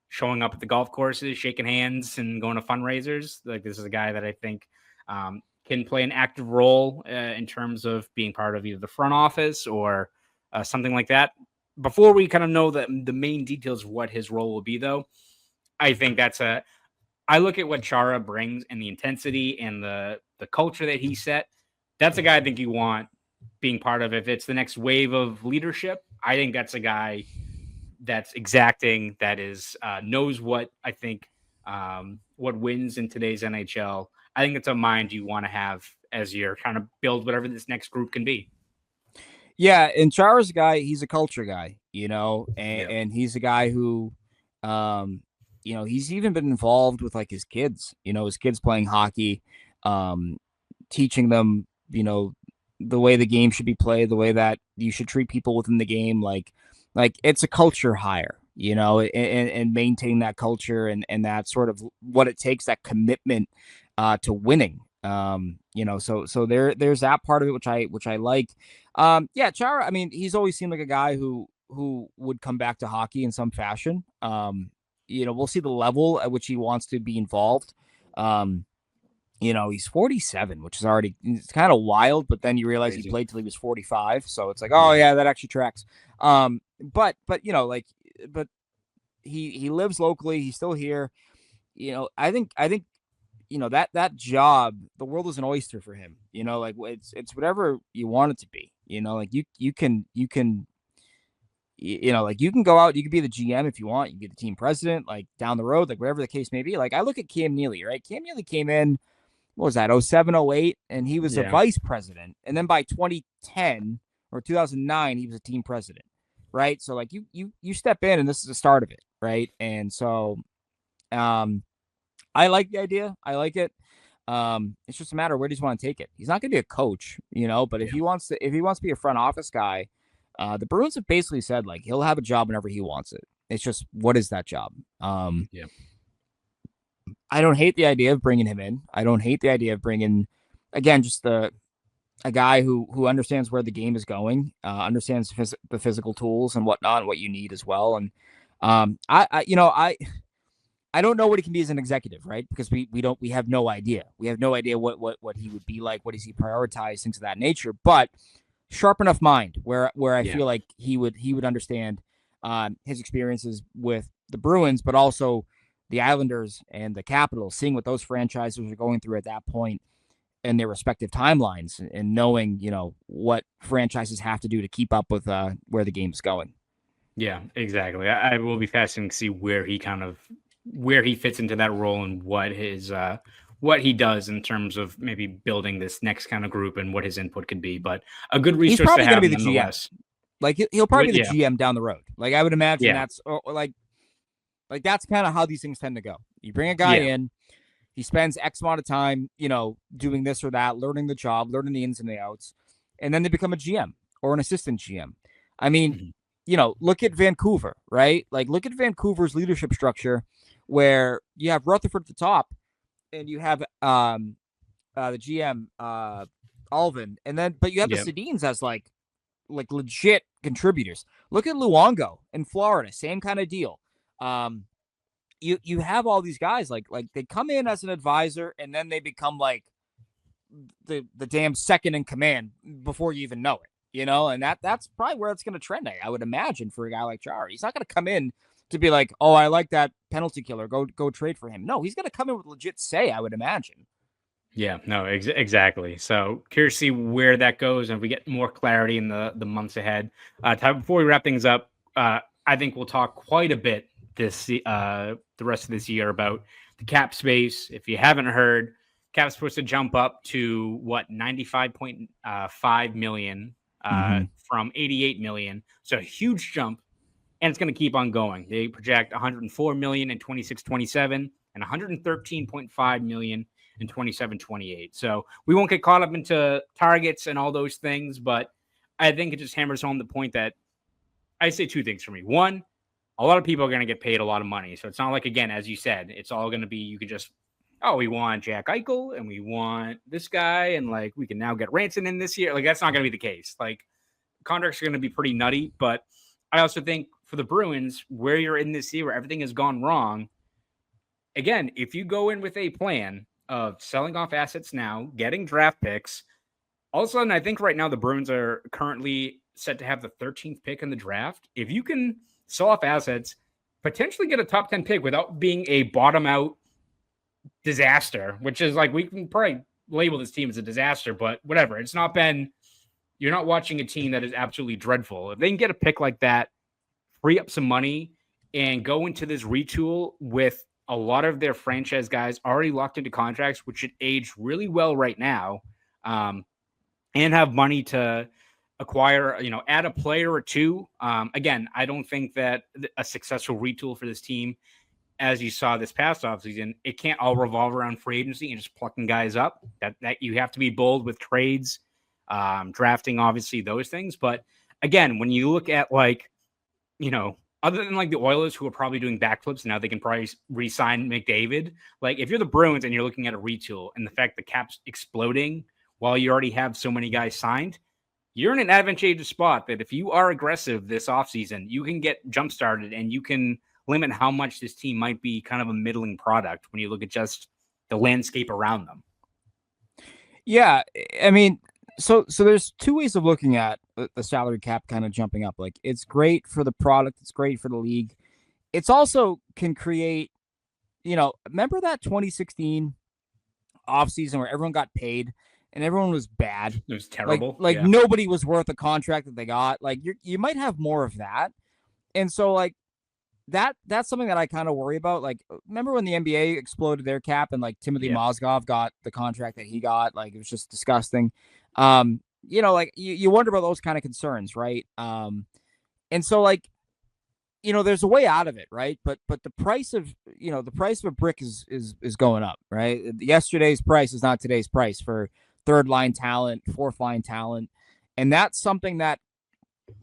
showing up at the golf courses, shaking hands and going to fundraisers. Like, this is a guy that I think can play an active role in terms of being part of either the front office or something like that. Before we kind of know the main details of what his role will be, though, I think I look at what Chara brings and the intensity and the culture that he set. That's a guy I think you want being part of. If it's the next wave of leadership, I think that's a guy that's exacting, that is knows what I think what wins in today's NHL. I think it's a mind you want to have as you're trying to build whatever this next group can be. Yeah, and Chara's a guy, he's a culture guy, and he's a guy who, he's even been involved with like his kids, his kids playing hockey, teaching them, the way the game should be played, the way that you should treat people within the game. Like it's a culture hire, and maintain that culture and that sort of what it takes, that commitment to winning. So there's that part of it, which I like. Chara, I mean, he's always seemed like a guy who would come back to hockey in some fashion. We'll see the level at which he wants to be involved. He's 47, which is already, it's kind of wild, but then you realize he played till he was 45. So it's like, oh yeah, that actually tracks. But he lives locally. He's still here. I think, that job, the world is an oyster for him. Like it's whatever you want it to be. Like you can go out, you can be the GM if you want, you can be the team president, like down the road, like whatever the case may be. Like I look at Cam Neely, right? Cam Neely came in, what was that, 07, 08, and he was a vice president. And then by 2010 or 2009, he was a team president, right? So like you step in and this is the start of it, right? And so I like the idea. I like it. It's just a matter of where does he want to take it. He's not going to be a coach, but if he wants to be a front office guy, the Bruins have basically said like he'll have a job whenever he wants it. It's just, what is that job? I don't hate the idea of bringing him in. I don't hate the idea of bringing, again, just a guy who understands where the game is going, understands the physical tools and whatnot, and what you need as well. And I don't know what he can be as an executive, right? Because we have no idea. We have no idea what he would be like. What does he prioritize? Things of that nature. But sharp enough mind where I feel like he would understand his experiences with the Bruins, but also the Islanders and the Capitals, seeing what those franchises are going through at that point and their respective timelines, and knowing, what franchises have to do to keep up with where the game's going. Yeah, exactly. I will be fascinated to see where he fits into that role and what he does in terms of maybe building this next kind of group and what his input could be. But a good resource. He's probably going to be the GM. Like he'll probably be the GM down the road. Like I would imagine that's like that's kind of how these things tend to go. You bring a guy in, he spends X amount of time, doing this or that, learning the job, learning the ins and the outs, and then they become a GM or an assistant GM. I mean, look at Vancouver, right? Like look at Vancouver's leadership structure, where you have Rutherford at the top, and you have the GM, Alvin, and then but you have the Yep. Sedins as like legit contributors. Look at Luongo in Florida, same kind of deal. You have all these guys like they come in as an advisor and then they become like the damn second in command before you even know it, you know, and that's probably where it's going to trend. I would imagine for a guy like Chara, he's not going to come in to be like, oh, I like that penalty killer, go trade for him. No, he's going to come in with legit say, I would imagine. Yeah, no, exactly. So curious to see where that goes and if we get more clarity in the months ahead. Before we wrap things up, I think we'll talk quite a bit the rest of this year about the cap space. If you haven't heard, cap's supposed to jump up to what 95.5 million from 88 million. So a huge jump, and it's going to keep on going. They project 104 million in 26-27 and 113.5 million in 27-28. So we won't get caught up into targets and all those things, but I think it just hammers home the point that I say two things for me. One, a lot of people are going to get paid a lot of money. So it's not like, again, as you said, it's all going to be, you could just, oh, we want Jack Eichel and we want this guy and like we can now get Ranson in this year. Like that's not going to be the case. Like contracts are going to be pretty nutty, but I also think for the Bruins, where you're in this year, where everything has gone wrong, again, if you go in with a plan of selling off assets now, getting draft picks, all of a sudden, I think right now the Bruins are currently set to have the 13th pick in the draft. If you can sell off assets, potentially get a top 10 pick without being a bottom out disaster, which is like, we can probably label this team as a disaster, but whatever. It's not been, you're not watching a team that is absolutely dreadful. If they can get a pick like that, free up some money and go into this retool with a lot of their franchise guys already locked into contracts, which should age really well right now, and have money to acquire, add a player or two. Again, I don't think that a successful retool for this team, as you saw this past offseason, it can't all revolve around free agency and just plucking guys up. That you have to be bold with trades, drafting, obviously, those things. But again, when you look at other than like the Oilers, who are probably doing backflips, now they can probably re-sign McDavid. Like if you're the Bruins and you're looking at a retool and the fact the cap's exploding while you already have so many guys signed, you're in an advantageous spot that if you are aggressive this offseason, you can get jump started and you can limit how much this team might be kind of a middling product when you look at just the landscape around them. Yeah, I mean, so there's two ways of looking at the salary cap kind of jumping up. Like it's great for the product, it's great for the league. It's also can create, remember that 2016 offseason where everyone got paid and everyone was bad. It was terrible. Like nobody was worth a contract that they got. Like you might have more of that. And so like that's something that I kind of worry about. Like, remember when the NBA exploded their cap and like Timothy Mozgov got the contract that he got? Like, it was just disgusting. Like you wonder about those kind of concerns, right? And so like, there's a way out of it, right? But the price of a brick is going up, right? Yesterday's price is not today's price for third line talent, fourth line talent, and that's something that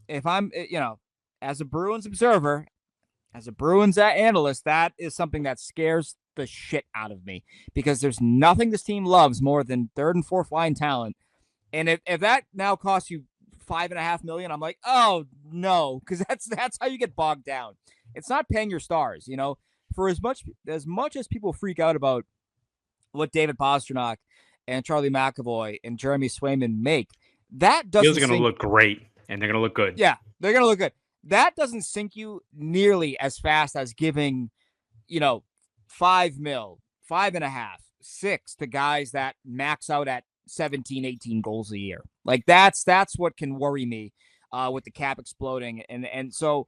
if I'm, as a Bruins observer, as a Bruins analyst, that is something that scares the shit out of me because there's nothing this team loves more than third and fourth line talent. And if that now costs you $5.5 million, I'm like, oh no, because that's how you get bogged down. It's not paying your stars, for as much as people freak out about what David Pastrnak and Charlie McAvoy and Jeremy Swayman make, that doesn't. Those are going to look great and they're going to look good. Yeah, they're going to look good. That doesn't sink you nearly as fast as giving, $5 million, $5.5 million, $6 million to guys that max out at 17, 18 goals a year. Like that's what can worry me with the cap exploding. And so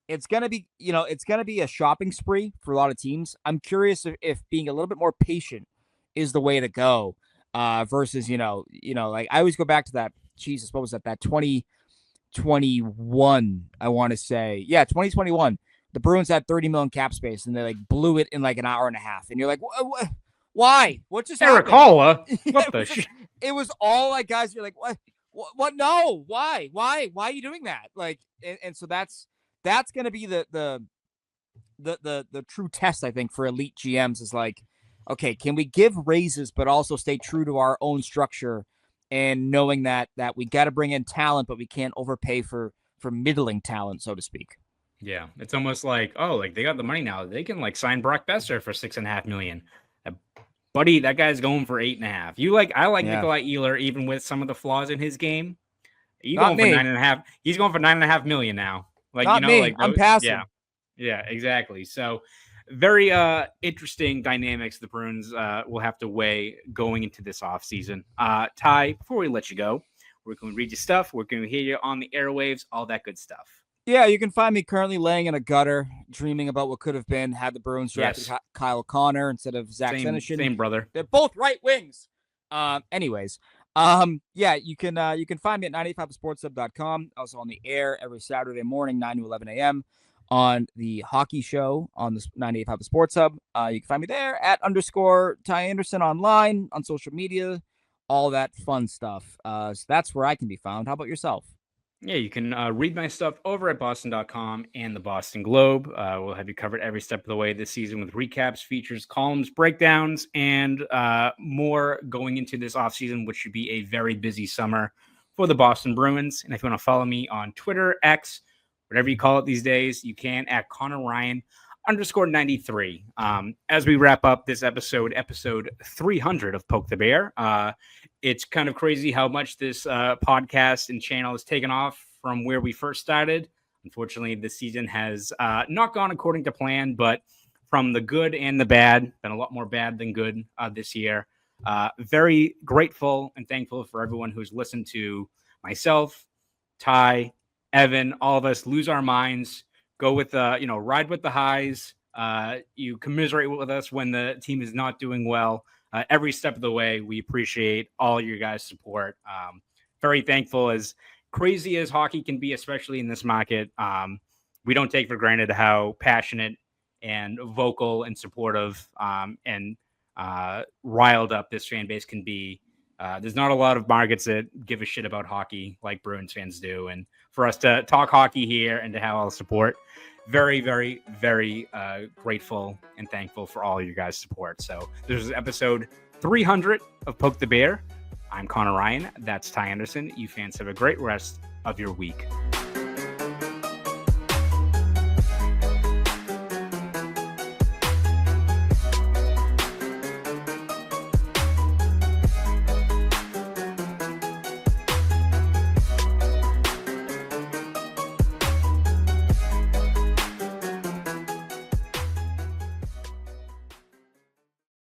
it's going to be, it's going to be a shopping spree for a lot of teams. I'm curious if being a little bit more patient is the way to go versus, like I always go back to that, Jesus, what was that 2021, I want to say. Yeah, 2021. The Bruins had 30 million cap space, and they like blew it in like an hour and a half. And you're like, why? What just happened? What the shit? It was all like guys. You're like, what? No, why? Why are you doing that? Like, and so that's going to be the true test, I think, for elite GMs is like, okay, can we give raises but also stay true to our own structure, and knowing that we got to bring in talent, but we can't overpay for middling talent, so to speak. Yeah, it's almost like, oh, like they got the money now. They can like sign Brock Besser for $6.5 million. Buddy, that guy's going for 8.5. I like Yeah. Nikolai Ehlers, even with some of the flaws in his game. He's Not going for me. 9.5. He's going for $9.5 million now. Like, Not me. like I'm passing. Yeah, exactly. So very interesting dynamics the Bruins will have to weigh going into this offseason. Ty, before we let you go, where can we read your stuff? Where can we hear you on the airwaves? All that good stuff. Yeah, you can find me currently laying in a gutter, dreaming about what could have been had the Bruins drafted Kyle Connor instead of Zach Senyshyn. Same brother. They're both right wings. Anyways, yeah, you can find me at 985sportshub.com. Also on the air every Saturday morning, 9 to 11 a.m. on the hockey show on the 985 Sports Hub. You can find me there at _Ty Anderson online on social media, all that fun stuff. So that's where I can be found. How about yourself? Yeah, you can read my stuff over at Boston.com and the Boston Globe. We'll have you covered every step of the way this season with recaps, features, columns, breakdowns, and more going into this offseason, which should be a very busy summer for the Boston Bruins. And if you want to follow me on Twitter, X, whatever you call it these days, you can at Conor Ryan _93. As we wrap up this episode 300 of Poke the Bear, it's kind of crazy how much this podcast and channel has taken off from where we first started. Unfortunately, this season has not gone according to plan, but from the good and the bad, been a lot more bad than good this year. Very grateful and thankful for everyone who's listened to myself, Ty, Evan, all of us lose our minds, go with ride with the highs. You commiserate with us when the team is not doing well. Every step of the way, we appreciate all your guys' support. Very thankful. As crazy as hockey can be, especially in this market, we don't take for granted how passionate and vocal and supportive and riled up this fan base can be. There's not a lot of markets that give a shit about hockey like Bruins fans do. And for us to talk hockey here and to have all the support, very, very, very grateful and thankful for all your guys' support. So this is episode 300 of Poke the Bear. I'm Conor Ryan. That's Ty Anderson. You fans have a great rest of your week.